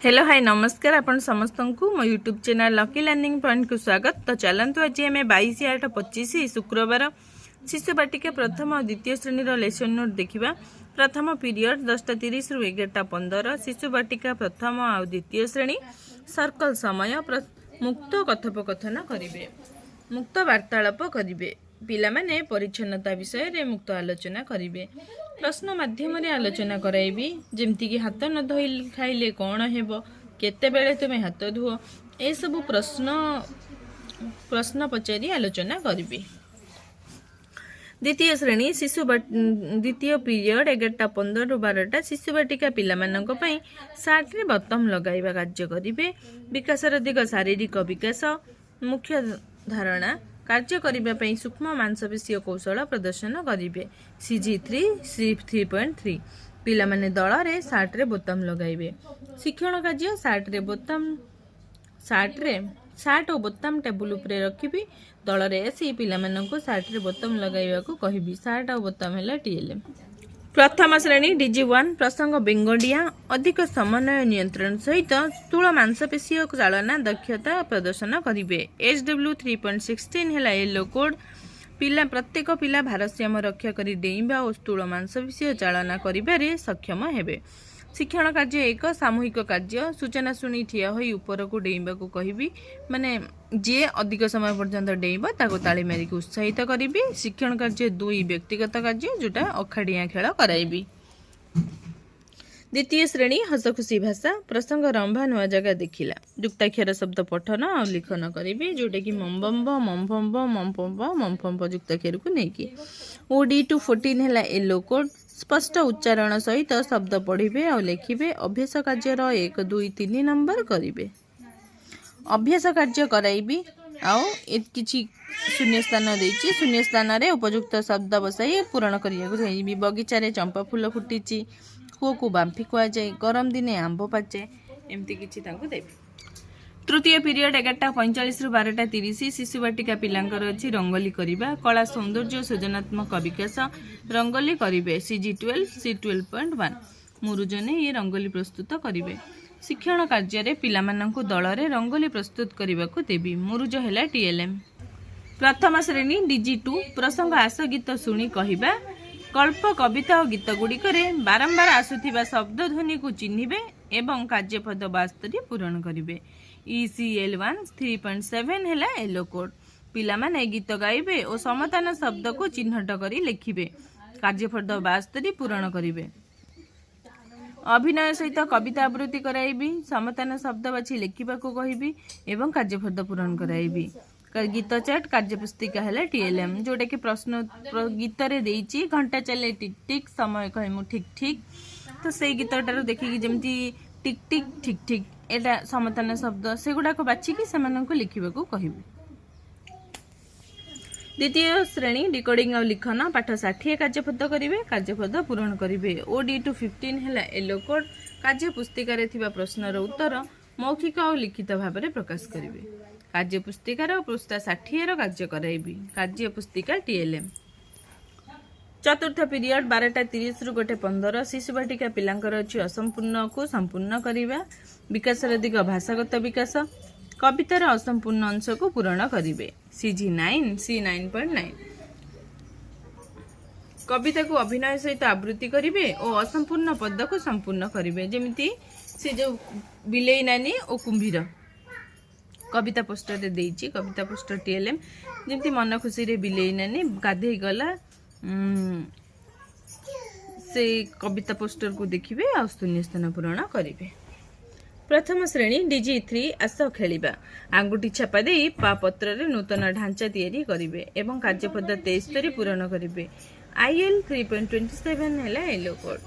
Hello hi नमस्कार आपण समस्त को मो YouTube channel lucky learning point को स्वागत। तो चलतु आज आम 22/8/25 शुक्रवार शिशु बाटिका प्रथम और द्वितीय श्रेणी लेसन नोट देखा। प्रथम पीरियड 10:30 रु 11:15 शिशु बाटिका प्रथम और द्वितीय श्रेणी सर्कल समय मुक्त कथोपकथन करेंगे, मुक्त वार्तालाप करेंगे। पिला माने परिच्छन्नता विषय रे मुक्त आलोचना करेंगे। प्रश्न माध्यम आलोचना कराइबी जेमती कि हाथ न धोई खाइले कौन हेबो, केते बेले तुमे हाथ धुओ, ए सब प्रश्न पचारि आलोचना करिबी। द्वितीय श्रेणी द्वितीय पीरियड 11:15 रु 12 शिशु बाटिका पिला मानक पई सार्ट रे बटम लगाइबा कार्य करिवे। विकासर दिग शारीरिक विकास मुख्य धारणा कार्य करिबा पई सूक्ष्म मांसपेशी कौशल प्रदर्शन करिवे। CG3 3.3 पिला माने दल रे सार्ट रे बोताम लगाइबे। शिक्षण कार्य सार्ट और बोताम टेबुल उपरे रखिबी। दल रे आसी पिला माननको सार्ट रे बोताम लगाइबा को कहिबी। सार्ट और बोताम हैला TLM। प्रथम श्रेणी DG1 प्रसंग बेंगोडिया अधिक समन्वय नियंत्रण सहित स्थूल मांसपेशी चालना दक्षता प्रदर्शन करिवे। SW 3.16 हैला येलो कोड पिला प्रत्येक पिला भारसाम्य रक्षा करी डेइबा और स्थूल मांसपेशी चालना करिबारे सक्षम हेबे। शिक्षण कार्य एक सामूहिक कार्य सूचना शुणी ठिया होई ऊपर को डेइबा को कहिबी, माने जे अधिक समय पर्यंत डेइबा ताको ताली मारी को उत्साहित करिबी। शिक्षण कार्य 2 व्यक्तिगत कार्य जोटा अखाड़िया खेल कराइबी। द्वितीय श्रेणी हस खुशी भाषा प्रसंग रंभा नुआ जगह देखिला युक्ताक्षर शब्द पठन और लिखन करेंगे जोटा कि मम्बम्ब मम्फम्ब मम्फम्ब मम्फम्ब युक्ताक्षर को लेकिन। OD 214 है येलो कोड स्पष्ट उच्चारण सहित शब्द पढ़े और लिखे। अभ्यास कार्य 1 2 3 नंबर करेंगे। अभ्यास कार्य कराइबी कि शून्य स्थान देछि, शून्य स्थान रे उपयुक्त शब्द बसाई पूरण करिया। बगीचारे चंपा फूल फुटी, कुओ को बांफी कुआ जाए, गरम दिने आंब पाचे, एमती किछि तांको देबे। तृतीय पीरियड 11:45 रु 12:30 शिशु बाटिका पिलांकर अछि रंगोली करिबा, कला सौंदर्य सृजनात्मक विकास रंगोली करिवे। CG12 C12.1 मुरुजने ये रंगोली प्रस्तुत करिवे। शिक्षण कार्य रे पिला माननकु दल रे रंगोली प्रस्तुत करिबा को देबी। मुरुज हैला TLM। प्रथम श्रेणी DG2 प्रसंग आस गीत शुणी कहिबा, कल्प कविता और गीत गुड़िक बारंबार आसुथिबा शब्द ध्वनि को चिन्हिबे एवं कार्यपद 72 पूरण करिवे। ECL1 3.7 हैला येलो कोड पिला माने गीत गाइबे और समतान शब्द को चिन्हट करी लिखिबे। कार्यपद 72 पूरण करिवे। अभिनय सहित कविता आवृत्ति कराइबी, समतान शब्द बाछि लिखिबा को कहिबी एवं कार्यपद पूरण कराइबी। गीत चार्ट कार्य पुस्तिका है TLM जोटा कि प्रश्न गीत रे देइछि घंटा चले टिक टिक समय कहमु ठीक ठीक, तो से गीतटार देखिकी जमती टिक टिक ठीक ठीक एटा समतान शब्द सेगुडा को बाछिकी सेमानंको लिखिबा को कहिबे। द्वितीय श्रेणी डिकोडिंग और लिखन पाठ 60 कार्यपद करिवे, कार्यपद पूरण करिवे। OD 215 हैला येलो कोड कार्य पुस्तिका रे थिबा प्रश्नर उत्तर मौखिक और लिखित भाव में प्रकाश करिवे। कार्य पुस्तिकार पृष्ठा 60 कार्य कराइबी। कार्य पुस्तिका TLM। चतुर्थ पीरियड 12:30 रु 1:15 शिशु बाटिका पिलांकर अछि असंपूर्ण को संपूर्ण करिवा। विकासर दिग भाषागत विकास कवितार असंपूर्ण अंश को पूर्ण करिवे। CG9 C9.9 कविता को अभिनय सहित आवृत्ति करिवे और असंपूर्ण पद को संपूर्ण करिवे। जेमिति से जो बिलेई नानी और कुंभीर कविता पोस्टर रे देइछि, कविता पोस्टर TLM जेमती मन खुशी रे बिलेई नानी गाधे गला से कविता पोस्टर को देखिबे और शून्य स्थान पूरण करिवे। प्रथम श्रेणी DG3 आस खेलिबा आंगुठी छापा देई पा पत्र रे नूतन ढांचा तैयारी करिवे एवं कार्यपद 73 पूरण करिवे। IL 3.27 हैला येलो कोड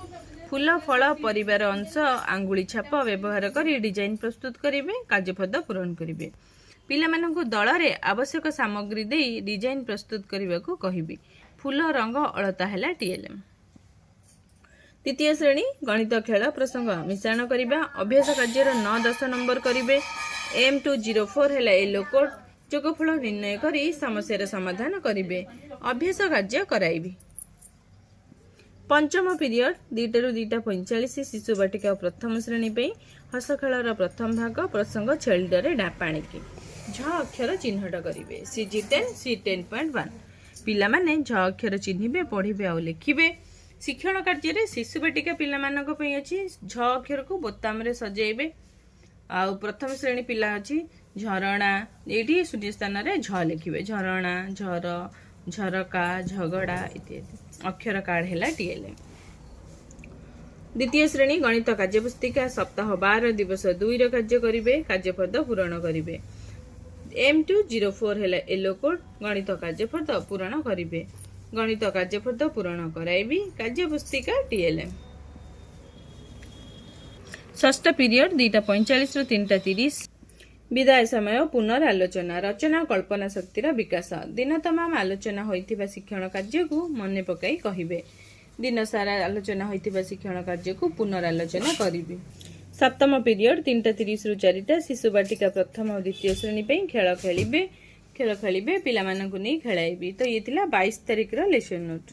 फूल फल परिवार अंश आंगुली छाप व्यवहार करी डिजाइन प्रस्तुत करिवे। कार्यपद पूरण करिवे। पिला माननकु दल रे आवश्यक सामग्री देई डिजाइन प्रस्तुत करिवा को कहिबी। फूल रंग अलता हैला TLM। तृतीय श्रेणी गणित खेल प्रसंग मिश्रण करिबा अभ्यास कार्य 9-10 नंबर करिवे। M204 हैला येलो कोड जोगफल निर्णय करी समस्या समाधान करिवे। अभ्यास कार्य कराइबी। पंचम पीरियड 2 ରୁ 2:45 शिशु बाटिका प्रथम श्रेणी पे हस खेलर प्रथम भाग प्रसंग छेलिडरे डापाणीकी झ अक्षर चिन्हट करेंगे CG10 C10.1 पिला माने झ अक्षर चिन्हिबे पढ़िबे आ लिखिबे। शिक्षण कार्य शिशु बाटिका पिला मानक पई अछि झ अक्षर को बोताम रे सजेइबे। आ प्रथम श्रेणी पिला अछि झरणा एठी शून्य स्थान रे झ लिखिबे झरणा झर झरका झगड़ा इत्यादि अक्षर कार्ड हैला TLM। द्वितीय श्रेणी गणित कार्यपुस्तिका सप्ताह 12 दिवस 2 रो कार्य करिवे कार्यपद पूरण करिवे। M204 हैला येलो कोड गणित कार्यपद पूरण करिवे गणित कार्यपद पूरण कराइबी कार्यपुस्तिका TLM। षष्ठ पीरियड 2:45 ରୁ 3:30 विदाय समय पुनरालोचना रचना कल्पना शक्तिर विकास दिन तमाम आलोचना होइथिबा शिक्षण कार्य को मने पकाई कहिबे दिन सारा आलोचना होइथिबा शिक्षण कार्य को पुनरालोचना करिबे। सप्तम पीरियड 3:30 ରୁ 4टा शिशु बाटिका प्रथम और द्वितीय श्रेणी पे खेल खेलिबे पिला मानकु नै खेलाइबी। तो ये थिला 22 तारिख रो लेसन नोट।